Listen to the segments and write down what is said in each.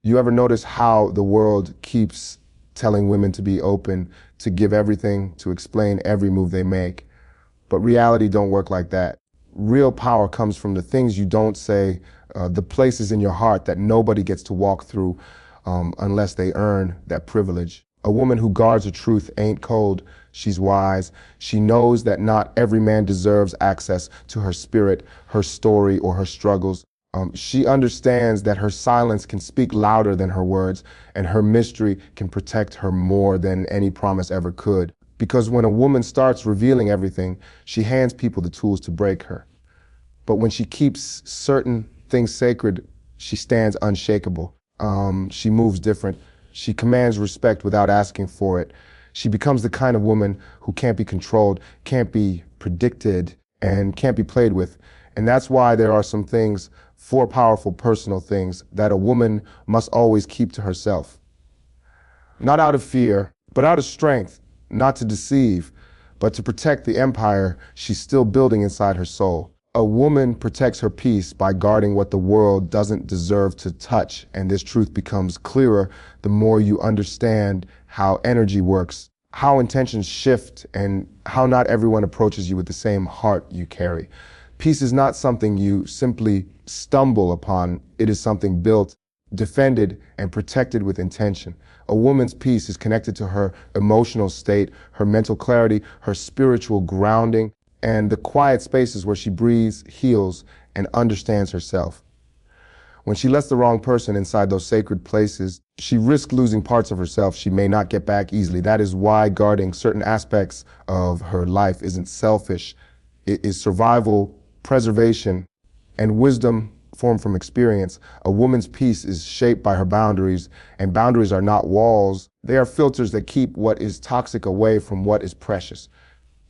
You ever notice how the world keeps telling women to be open, to give everything, to explain every move they make? But reality don't work like that. Real power comes from the things you don't say, the places in your heart that nobody gets to walk through unless they earn that privilege. A woman who guards her truth ain't cold, she's wise. She knows that not every man deserves access to her spirit, her story, or her struggles. She understands that her silence can speak louder than her words, and her mystery can protect her more than any promise ever could. Because when a woman starts revealing everything, she hands people the tools to break her. But when she keeps certain things sacred, she stands unshakable. She moves different. She commands respect without asking for it. She becomes the kind of woman who can't be controlled, can't be predicted, and can't be played with. And that's why there are some things, 4 powerful personal things, that a woman must always keep to herself. Not out of fear, but out of strength, not to deceive, but to protect the empire she's still building inside her soul. A woman protects her peace by guarding what the world doesn't deserve to touch, and this truth becomes clearer the more you understand how energy works, how intentions shift, and how not everyone approaches you with the same heart you carry. Peace is not something you simply stumble upon. It is something built, defended, and protected with intention. A woman's peace is connected to her emotional state, her mental clarity, her spiritual grounding, and the quiet spaces where she breathes, heals, and understands herself. When she lets the wrong person inside those sacred places, she risks losing parts of herself she may not get back easily. That is why guarding certain aspects of her life isn't selfish. It is survival, preservation, and wisdom formed from experience. A woman's peace is shaped by her boundaries, and boundaries are not walls. They are filters that keep what is toxic away from what is precious.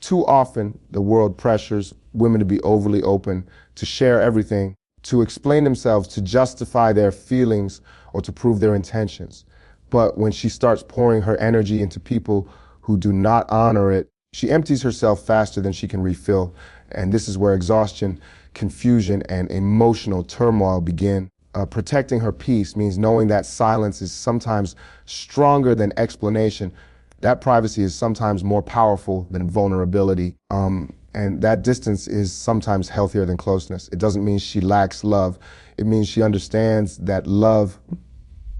Too often, the world pressures women to be overly open, to share everything, to explain themselves, to justify their feelings, or to prove their intentions. But when she starts pouring her energy into people who do not honor it, she empties herself faster than she can refill. And this is where exhaustion, confusion, and emotional turmoil begin. Protecting her peace means knowing that silence is sometimes stronger than explanation. That privacy is sometimes more powerful than vulnerability. And that distance is sometimes healthier than closeness. It doesn't mean she lacks love. It means she understands that love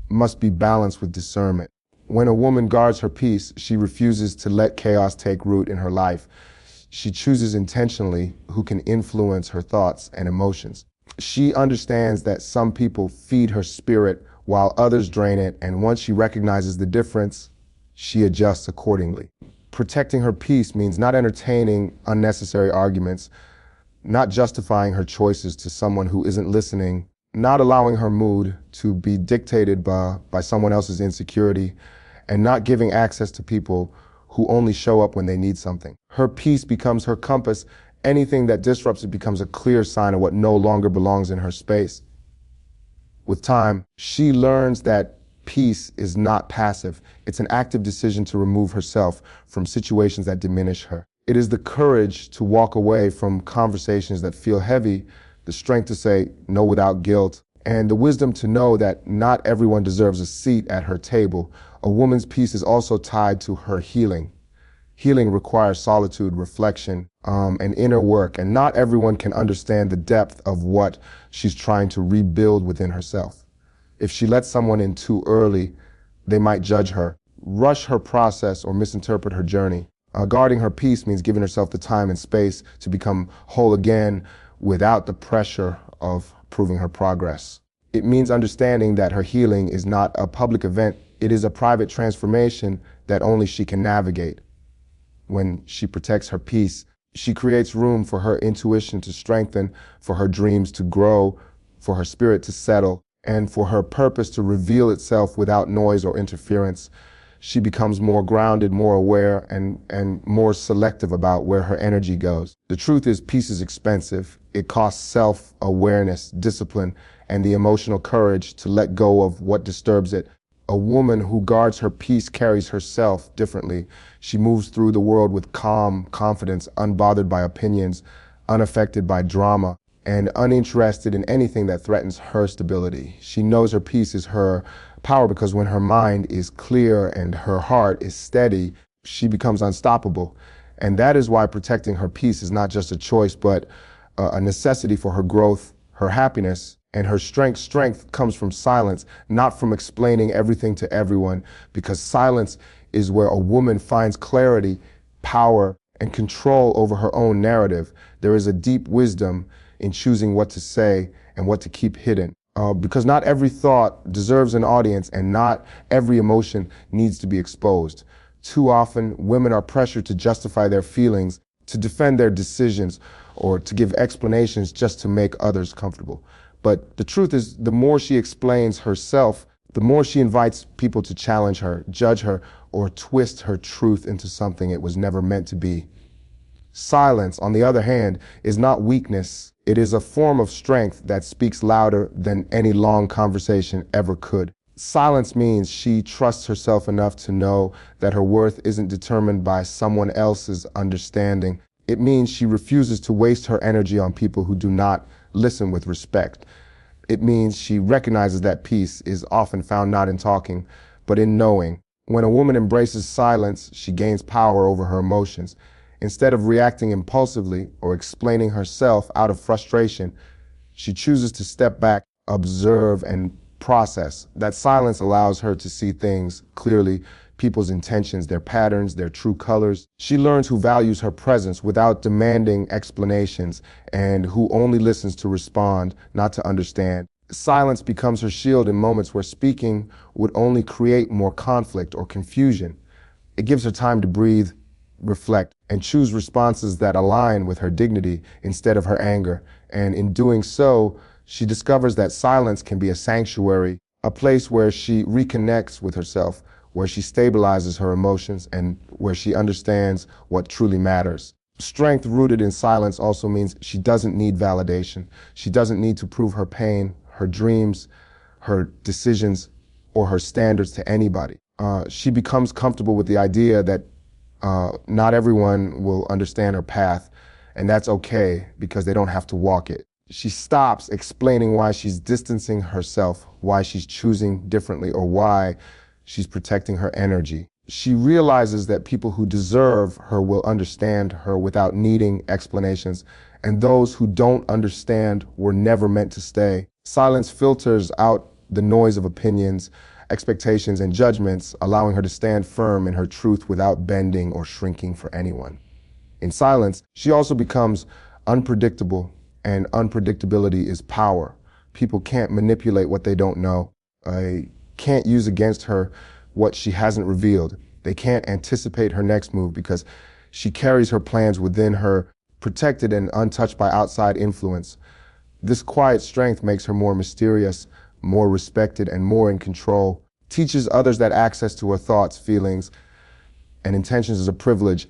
must be balanced with discernment. When a woman guards her peace, she refuses to let chaos take root in her life. She chooses intentionally who can influence her thoughts and emotions. She understands that some people feed her spirit while others drain it, and once she recognizes the difference, she adjusts accordingly. Protecting her peace means not entertaining unnecessary arguments, not justifying her choices to someone who isn't listening, not allowing her mood to be dictated by someone else's insecurity, and not giving access to people who only show up when they need something. Her peace becomes her compass. Anything that disrupts it becomes a clear sign of what no longer belongs in her space. With time, she learns that peace is not passive. It's an active decision to remove herself from situations that diminish her. It is the courage to walk away from conversations that feel heavy, the strength to say no without guilt, and the wisdom to know that not everyone deserves a seat at her table. A woman's peace is also tied to her healing. Healing requires solitude, reflection, and inner work, and not everyone can understand the depth of what she's trying to rebuild within herself. If she lets someone in too early, they might judge her, rush her process, or misinterpret her journey. Guarding her peace means giving herself the time and space to become whole again without the pressure of proving her progress. It means understanding that her healing is not a public event. It is a private transformation that only she can navigate. When she protects her peace, she creates room for her intuition to strengthen, for her dreams to grow, for her spirit to settle, and for her purpose to reveal itself without noise or interference. She becomes more grounded, more aware, and more selective about where her energy goes. The truth is, peace is expensive. It costs self-awareness, discipline, and the emotional courage to let go of what disturbs it. A woman who guards her peace carries herself differently. She moves through the world with calm confidence, unbothered by opinions, unaffected by drama. and uninterested in anything that threatens her stability. She knows her peace is her power because when her mind is clear and her heart is steady, she becomes unstoppable. And that is why protecting her peace is not just a choice, but a necessity for her growth, her happiness, and her strength. Strength comes from silence, not from explaining everything to everyone, because silence is where a woman finds clarity, power, and control over her own narrative. There is a deep wisdom in choosing what to say and what to keep hidden. Because not every thought deserves an audience and not every emotion needs to be exposed. Too often, women are pressured to justify their feelings, to defend their decisions, or to give explanations just to make others comfortable. But the truth is, the more she explains herself, the more she invites people to challenge her, judge her, or twist her truth into something it was never meant to be. Silence, on the other hand, is not weakness. It is a form of strength that speaks louder than any long conversation ever could. Silence means she trusts herself enough to know that her worth isn't determined by someone else's understanding. It means she refuses to waste her energy on people who do not listen with respect. It means she recognizes that peace is often found not in talking, but in knowing. When a woman embraces silence, she gains power over her emotions. Instead of reacting impulsively or explaining herself out of frustration, she chooses to step back, observe, and process. That silence allows her to see things clearly, people's intentions, their patterns, their true colors. She learns who values her presence without demanding explanations and who only listens to respond, not to understand. Silence becomes her shield in moments where speaking would only create more conflict or confusion. It gives her time to breathe, reflect, and choose responses that align with her dignity instead of her anger. And in doing so, she discovers that silence can be a sanctuary, a place where she reconnects with herself, where she stabilizes her emotions, and where she understands what truly matters. Strength rooted in silence also means she doesn't need validation. She doesn't need to prove her pain, her dreams, her decisions, or her standards to anybody. She becomes comfortable with the idea that not everyone will understand her path, and that's okay because they don't have to walk it. She stops explaining why she's distancing herself, why she's choosing differently, or why she's protecting her energy. She realizes that people who deserve her will understand her without needing explanations, and those who don't understand were never meant to stay. Silence filters out the noise of opinions, expectations, and judgments, allowing her to stand firm in her truth without bending or shrinking for anyone. In silence, she also becomes unpredictable, and unpredictability is power. People can't manipulate what they don't know. Can't use against her what she hasn't revealed. They can't anticipate her next move because she carries her plans within her, protected and untouched by outside influence. This quiet strength makes her more mysterious, more respected, and more in control. Teaches others that access to her thoughts, feelings, and intentions is a privilege,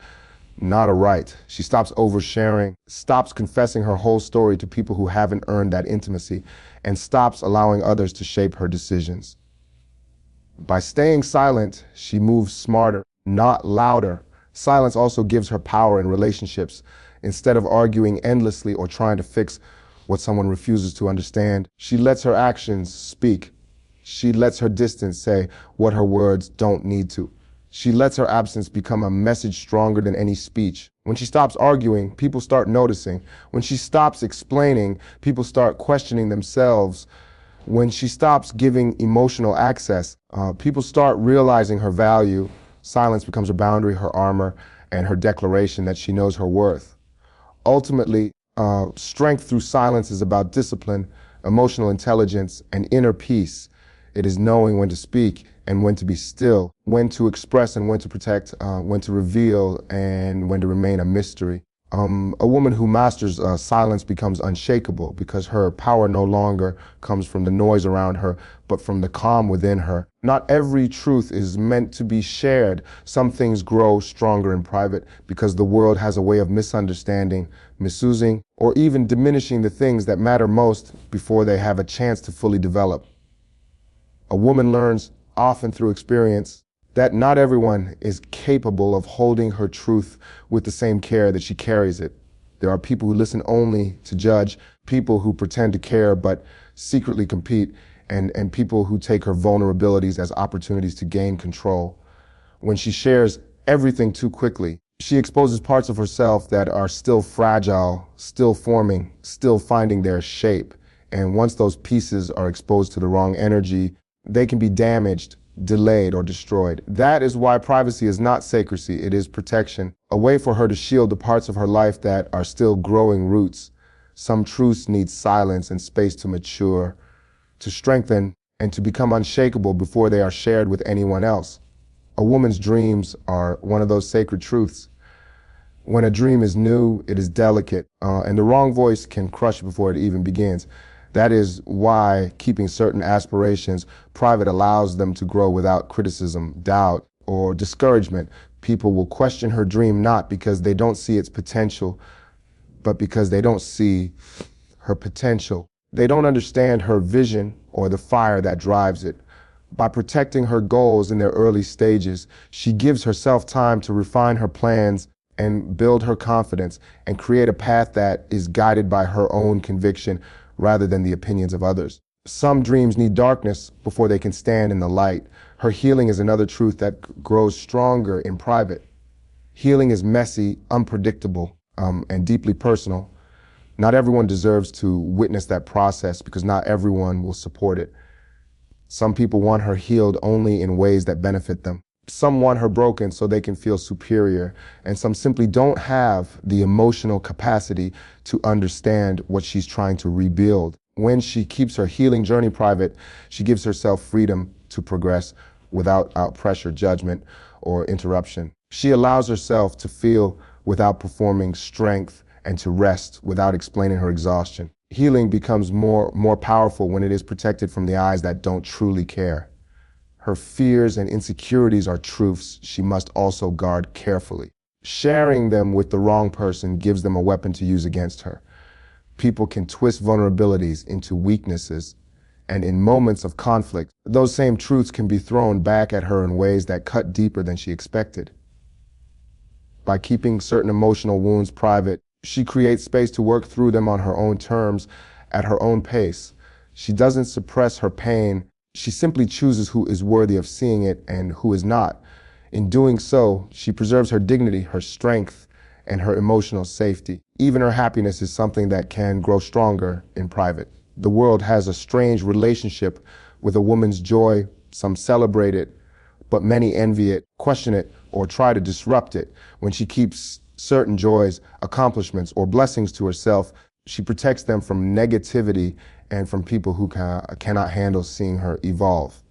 not a right. She stops oversharing, stops confessing her whole story to people who haven't earned that intimacy, and stops allowing others to shape her decisions. By staying silent, she moves smarter, not louder. Silence also gives her power in relationships. Instead of arguing endlessly or trying to fix what someone refuses to understand, she lets her actions speak. She lets her distance say what her words don't need to. She lets her absence become a message stronger than any speech. When she stops arguing, people start noticing. When she stops explaining, people start questioning themselves. When she stops giving emotional access, people start realizing her value. Silence becomes her boundary, her armor, and her declaration that she knows her worth. Ultimately, strength through silence is about discipline, emotional intelligence, and inner peace. It is knowing when to speak and when to be still, when to express and when to protect, when to reveal and when to remain a mystery. A woman who masters silence becomes unshakable because her power no longer comes from the noise around her, but from the calm within her. Not every truth is meant to be shared. Some things grow stronger in private because the world has a way of misunderstanding, misusing, or even diminishing the things that matter most before they have a chance to fully develop. A woman learns, often through experience, that not everyone is capable of holding her truth with the same care that she carries it. There are people who listen only to judge, people who pretend to care but secretly compete, and people who take her vulnerabilities as opportunities to gain control. When she shares everything too quickly, she exposes parts of herself that are still fragile, still forming, still finding their shape. And once those pieces are exposed to the wrong energy, they can be damaged, delayed, or destroyed. That is why privacy is not secrecy, it is protection. A way for her to shield the parts of her life that are still growing roots. Some truths need silence and space to mature, to strengthen, and to become unshakable before they are shared with anyone else. A woman's dreams are one of those sacred truths. When a dream is new, it is delicate, and the wrong voice can crush it before it even begins. That is why keeping certain aspirations private allows them to grow without criticism, doubt, or discouragement. People will question her dream not because they don't see its potential, but because they don't see her potential. They don't understand her vision or the fire that drives it. By protecting her goals in their early stages, she gives herself time to refine her plans and build her confidence and create a path that is guided by her own conviction rather than the opinions of others. Some dreams need darkness before they can stand in the light. Her healing is another truth that grows stronger in private. Healing is messy, unpredictable, and deeply personal. Not everyone deserves to witness that process because not everyone will support it. Some people want her healed only in ways that benefit them. Some want her broken so they can feel superior, and some simply don't have the emotional capacity to understand what she's trying to rebuild. When she keeps her healing journey private, she gives herself freedom to progress without pressure, judgment, or interruption. She allows herself to feel without performing strength and to rest without explaining her exhaustion. Healing becomes more powerful when it is protected from the eyes that don't truly care. Her fears and insecurities are truths she must also guard carefully. Sharing them with the wrong person gives them a weapon to use against her. People can twist vulnerabilities into weaknesses, and in moments of conflict, those same truths can be thrown back at her in ways that cut deeper than she expected. By keeping certain emotional wounds private, she creates space to work through them on her own terms, at her own pace. She doesn't suppress her pain. She simply chooses who is worthy of seeing it and who is not. In doing so, she preserves her dignity, her strength, and her emotional safety. Even her happiness is something that can grow stronger in private. The world has a strange relationship with a woman's joy. Some celebrate it, but many envy it, question it, or try to disrupt it. When she keeps certain joys, accomplishments, or blessings to herself, she protects them from negativity and from people who cannot handle seeing her evolve.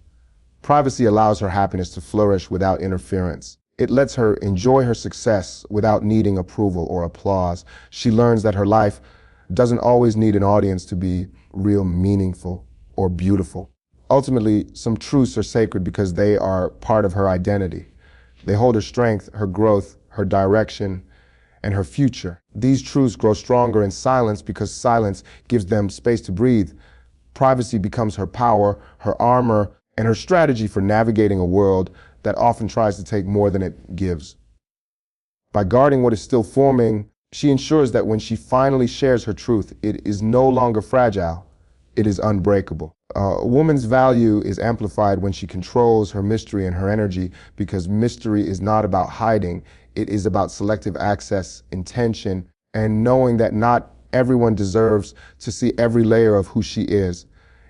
Privacy allows her happiness to flourish without interference. It lets her enjoy her success without needing approval or applause. She learns that her life doesn't always need an audience to be real, meaningful, or beautiful. Ultimately, some truths are sacred because they are part of her identity. They hold her strength, her growth, her direction, and her future. These truths grow stronger in silence because silence gives them space to breathe. Privacy becomes her power, her armor, and her strategy for navigating a world that often tries to take more than it gives. By guarding what is still forming, she ensures that when she finally shares her truth, it is no longer fragile, it is unbreakable. A woman's value is amplified when she controls her mystery and her energy, because mystery is not about hiding, it is about selective access, intention, and knowing that not everyone deserves to see every layer of who she is.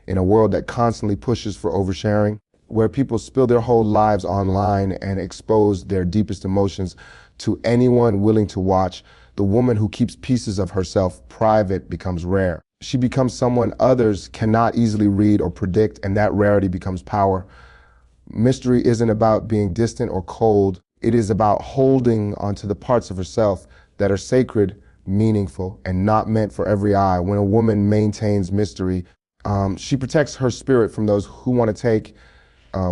In a world that constantly pushes for oversharing, where people spill their whole lives online and expose their deepest emotions to anyone willing to watch, the woman who keeps pieces of herself private becomes rare. She becomes someone others cannot easily read or predict, and that rarity becomes power. Mystery isn't about being distant or cold. It is about holding onto the parts of herself that are sacred, meaningful, and not meant for every eye. When a woman maintains mystery, she protects her spirit from those who want to take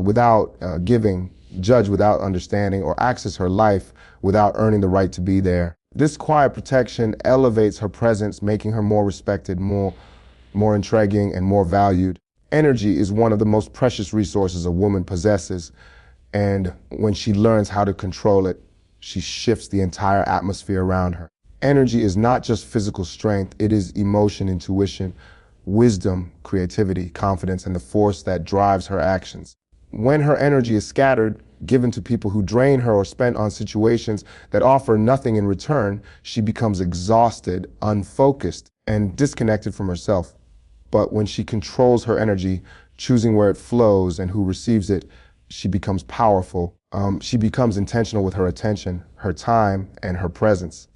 without giving, judge without understanding, or access her life without earning the right to be there. This quiet protection elevates her presence, making her more respected, more intriguing, and more valued. Energy is one of the most precious resources a woman possesses, and when she learns how to control it, she shifts the entire atmosphere around her. Energy is not just physical strength, it is emotion, intuition, wisdom, creativity, confidence, and the force that drives her actions. When her energy is scattered, given to people who drain her or spent on situations that offer nothing in return, she becomes exhausted, unfocused, and disconnected from herself. But when she controls her energy, choosing where it flows and who receives it, she becomes powerful. She becomes intentional with her attention, her time, and her presence.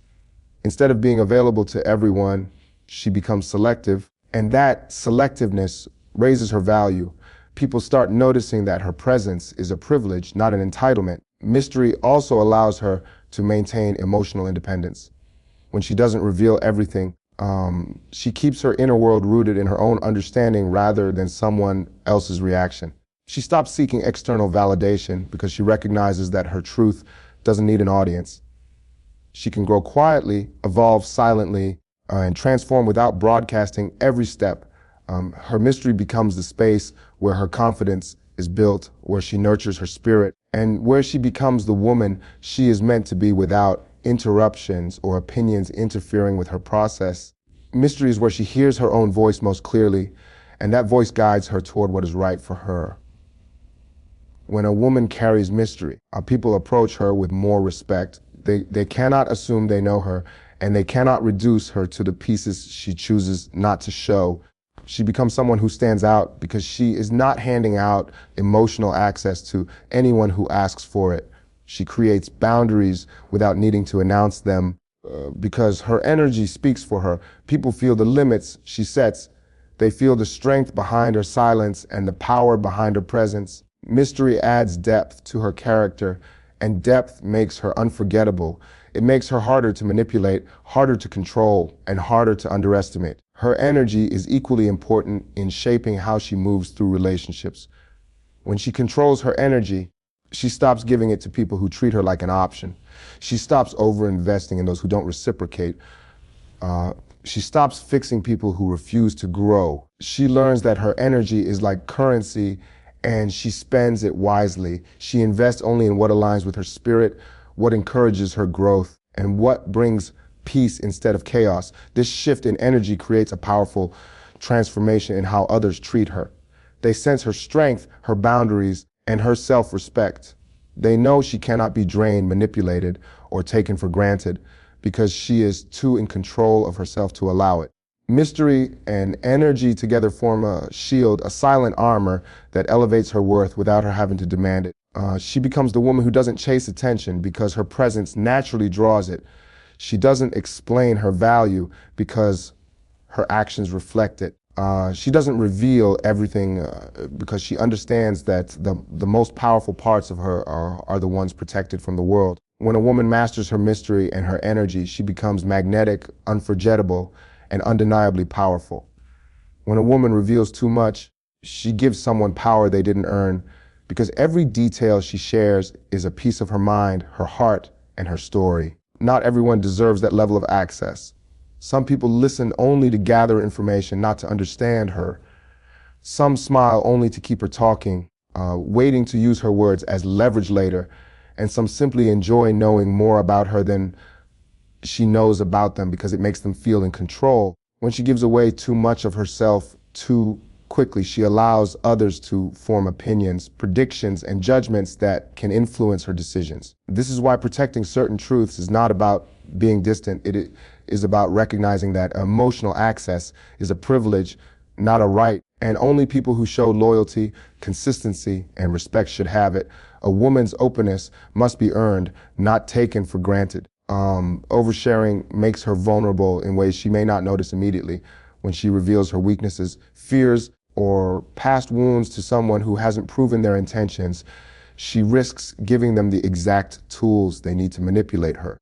Instead of being available to everyone, she becomes selective, and that selectiveness raises her value. People start noticing that her presence is a privilege, not an entitlement. Mystery also allows her to maintain emotional independence. When she doesn't reveal everything, she keeps her inner world rooted in her own understanding rather than someone else's reaction. She stops seeking external validation because she recognizes that her truth doesn't need an audience. She can grow quietly, evolve silently, and transform without broadcasting every step. Her mystery becomes the space where her confidence is built, where she nurtures her spirit, and where she becomes the woman she is meant to be without interruptions or opinions interfering with her process. Mystery is where she hears her own voice most clearly, and that voice guides her toward what is right for her. When a woman carries mystery, people approach her with more respect. They cannot assume they know her, and they cannot reduce her to the pieces she chooses not to show. She becomes someone who stands out because she is not handing out emotional access to anyone who asks for it. She creates boundaries without needing to announce them because her energy speaks for her. People feel the limits she sets. They feel the strength behind her silence and the power behind her presence. Mystery adds depth to her character, and depth makes her unforgettable. It makes her harder to manipulate, harder to control, and harder to underestimate. Her energy is equally important in shaping how she moves through relationships. When she controls her energy, she stops giving it to people who treat her like an option. She stops over-investing in those who don't reciprocate. She stops fixing people who refuse to grow. She learns that her energy is like currency, and she spends it wisely. She invests only in what aligns with her spirit, what encourages her growth, and what brings peace instead of chaos. This shift in energy creates a powerful transformation in how others treat her. They sense her strength, her boundaries, and her self-respect. They know she cannot be drained, manipulated, or taken for granted because she is too in control of herself to allow it. Mystery and energy together form a shield, a silent armor that elevates her worth without her having to demand it. She becomes the woman who doesn't chase attention because her presence naturally draws it. She doesn't explain her value because her actions reflect it. She doesn't reveal everything because she understands that the most powerful parts of her are the ones protected from the world. When a woman masters her mystery and her energy, she becomes magnetic, unforgettable, and undeniably powerful. When a woman reveals too much, she gives someone power they didn't earn because every detail she shares is a piece of her mind, her heart, and her story. Not everyone deserves that level of access. Some people listen only to gather information, not to understand her. Some smile only to keep her talking, waiting to use her words as leverage later. And some simply enjoy knowing more about her than she knows about them because it makes them feel in control. When she gives away too much of herself too quickly, she allows others to form opinions, predictions, and judgments that can influence her decisions. This is why protecting certain truths is not about being distant. It is about recognizing that emotional access is a privilege, not a right, and only people who show loyalty, consistency, and respect should have it. A woman's openness must be earned, not taken for granted. Oversharing makes her vulnerable in ways she may not notice immediately. When she reveals her weaknesses, fears, or past wounds to someone who hasn't proven their intentions, she risks giving them the exact tools they need to manipulate her.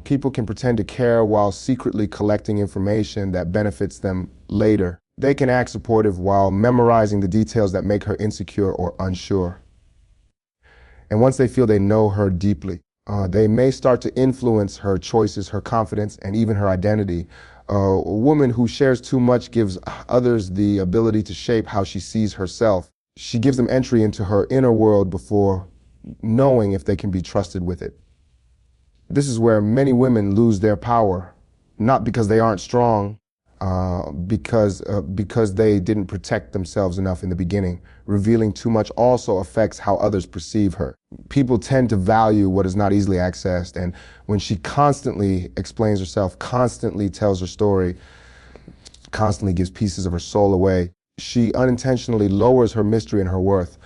People can pretend to care while secretly collecting information that benefits them later. They can act supportive while memorizing the details that make her insecure or unsure. And once they feel they know her deeply, they may start to influence her choices, her confidence, and even her identity. A woman who shares too much gives others the ability to shape how she sees herself. She gives them entry into her inner world before knowing if they can be trusted with it. This is where many women lose their power. not because they aren't strong, because they didn't protect themselves enough in the beginning. Revealing too much also affects how others perceive her. People tend to value what is not easily accessed, and when she constantly explains herself, constantly tells her story, constantly gives pieces of her soul away, she unintentionally lowers her mystery and her worth.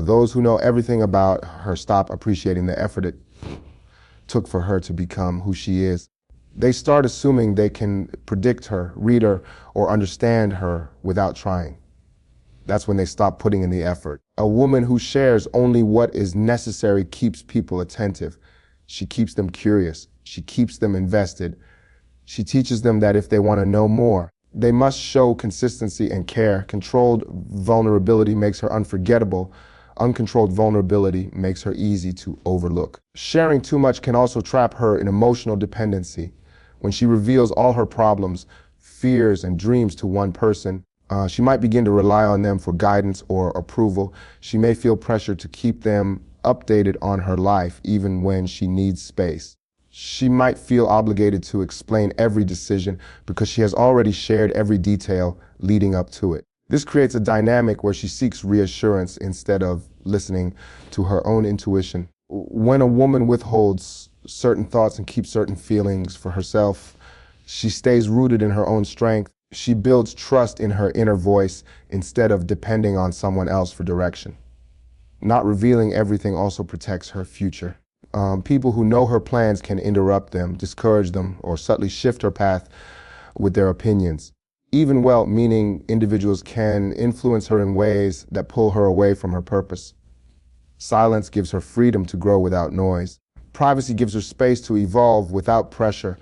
Those who know everything about her stop appreciating the effort it took for her to become who she is. They start assuming they can predict her, read her, or understand her without trying. That's when they stop putting in the effort. A woman who shares only what is necessary keeps people attentive. She keeps them curious. She keeps them invested. She teaches them that if they want to know more, they must show consistency and care. Controlled vulnerability makes her unforgettable. Uncontrolled vulnerability makes her easy to overlook. Sharing too much can also trap her in emotional dependency. When she reveals all her problems, fears, and dreams to one person, she might begin to rely on them for guidance or approval. She may feel pressure to keep them updated on her life, even when she needs space. She might feel obligated to explain every decision because she has already shared every detail leading up to it. This creates a dynamic where she seeks reassurance instead of listening to her own intuition. When a woman withholds certain thoughts and keeps certain feelings for herself, she stays rooted in her own strength. She builds trust in her inner voice instead of depending on someone else for direction. Not revealing everything also protects her future. People who know her plans can interrupt them, discourage them, or subtly shift her path with their opinions. Even well-meaning individuals can influence her in ways that pull her away from her purpose. Silence gives her freedom to grow without noise. Privacy gives her space to evolve without pressure.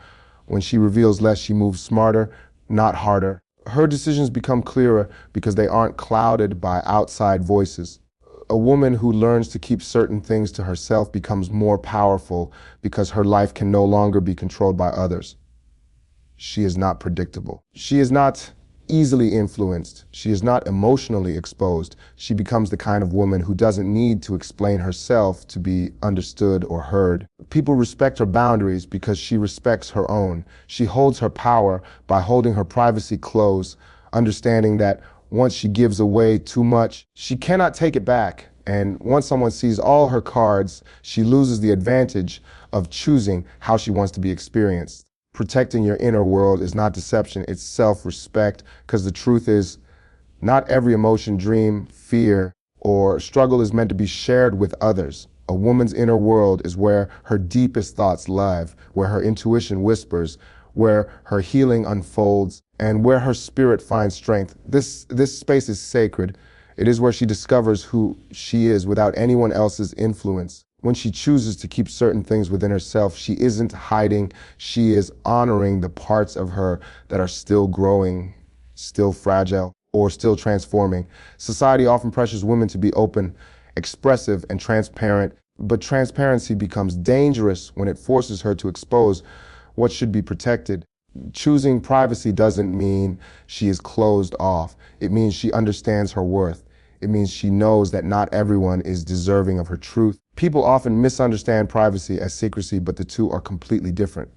When she reveals less, she moves smarter, not harder. Her decisions become clearer because they aren't clouded by outside voices. A woman who learns to keep certain things to herself becomes more powerful because her life can no longer be controlled by others. She is not predictable. She is not easily influenced. She is not emotionally exposed. She becomes the kind of woman who doesn't need to explain herself to be understood or heard. People respect her boundaries because she respects her own. She holds her power by holding her privacy close, understanding that once she gives away too much, she cannot take it back. And once someone sees all her cards, she loses the advantage of choosing how she wants to be experienced. Protecting your inner world is not deception, it's self-respect, because the truth is, not every emotion, dream, fear, or struggle is meant to be shared with others. A woman's inner world is where her deepest thoughts live, where her intuition whispers, where her healing unfolds, and where her spirit finds strength. This space is sacred. It is where she discovers who she is without anyone else's influence. When she chooses to keep certain things within herself, she isn't hiding, she is honoring the parts of her that are still growing, still fragile, or still transforming. Society often pressures women to be open, expressive, and transparent, but transparency becomes dangerous when it forces her to expose what should be protected. Choosing privacy doesn't mean she is closed off. It means she understands her worth. It means she knows that not everyone is deserving of her truth. People often misunderstand privacy as secrecy, but the two are completely different.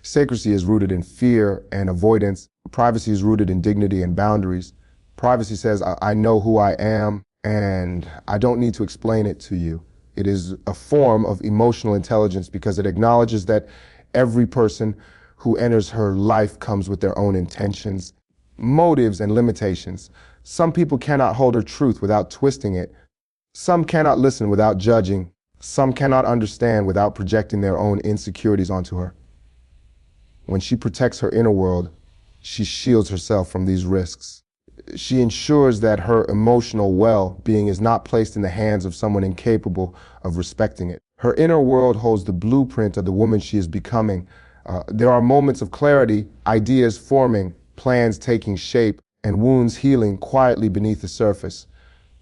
Secrecy is rooted in fear and avoidance. Privacy is rooted in dignity and boundaries. Privacy says, I know who I am, and I don't need to explain it to you. It is a form of emotional intelligence because it acknowledges that every person who enters her life comes with their own intentions, motives, and limitations. Some people cannot hold her truth without twisting it. Some cannot listen without judging. Some cannot understand without projecting their own insecurities onto her. When she protects her inner world, she shields herself from these risks. She ensures that her emotional well-being is not placed in the hands of someone incapable of respecting it. Her inner world holds the blueprint of the woman she is becoming. There are moments of clarity, ideas forming, plans taking shape, and wounds healing quietly beneath the surface.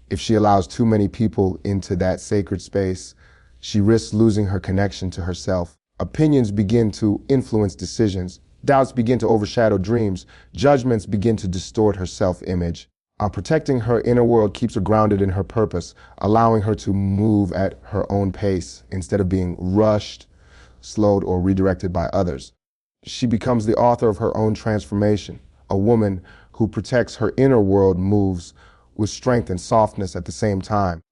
If she allows too many people into that sacred space, she risks losing her connection to herself. Opinions begin to influence decisions. Doubts begin to overshadow dreams. Judgments begin to distort her self-image. Protecting her inner world keeps her grounded in her purpose, allowing her to move at her own pace instead of being rushed, slowed, or redirected by others. She becomes the author of her own transformation. A woman who protects her inner world moves with strength and softness at the same time.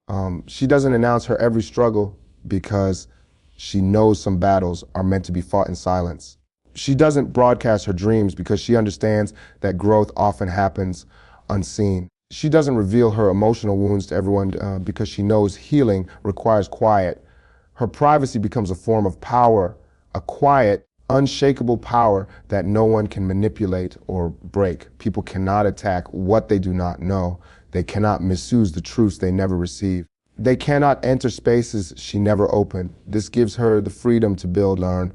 She doesn't announce her every struggle because she knows some battles are meant to be fought in silence. She doesn't broadcast her dreams because she understands that growth often happens unseen. She doesn't reveal her emotional wounds to everyone because she knows healing requires quiet. Her privacy becomes a form of power, a quiet, unshakable power that no one can manipulate or break. People cannot attack what they do not know. They cannot misuse the truths they never receive. They cannot enter spaces she never opened. This gives her the freedom to build, learn,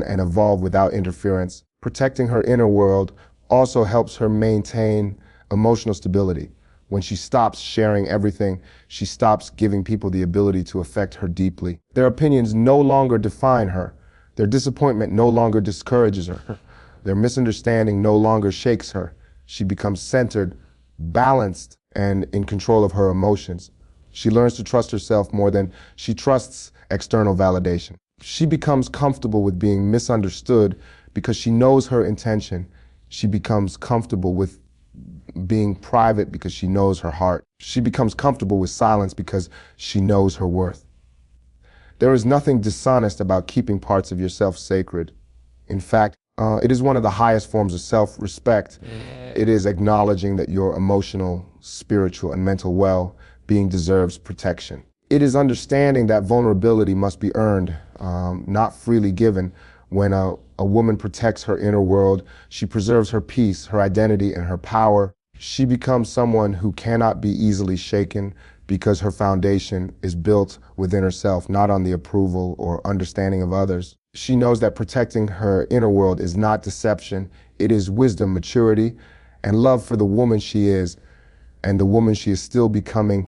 and evolve without interference. Protecting her inner world also helps her maintain emotional stability. When she stops sharing everything, she stops giving people the ability to affect her deeply. Their opinions no longer define her. Their disappointment no longer discourages her. Their misunderstanding no longer shakes her. She becomes centered, balanced, and in control of her emotions. She learns to trust herself more than she trusts external validation. She becomes comfortable with being misunderstood because she knows her intention. She becomes comfortable with being private because she knows her heart. She becomes comfortable with silence because she knows her worth. There is nothing dishonest about keeping parts of yourself sacred. In fact, it is one of the highest forms of self-respect. It is acknowledging that your emotional, spiritual, and mental well-being deserves protection. It is understanding that vulnerability must be earned, not freely given. When a woman protects her inner world, she preserves her peace, her identity, and her power. She becomes someone who cannot be easily shaken because her foundation is built within herself, not on the approval or understanding of others. She knows that protecting her inner world is not deception. It is wisdom, maturity, and love for the woman she is and the woman she is still becoming.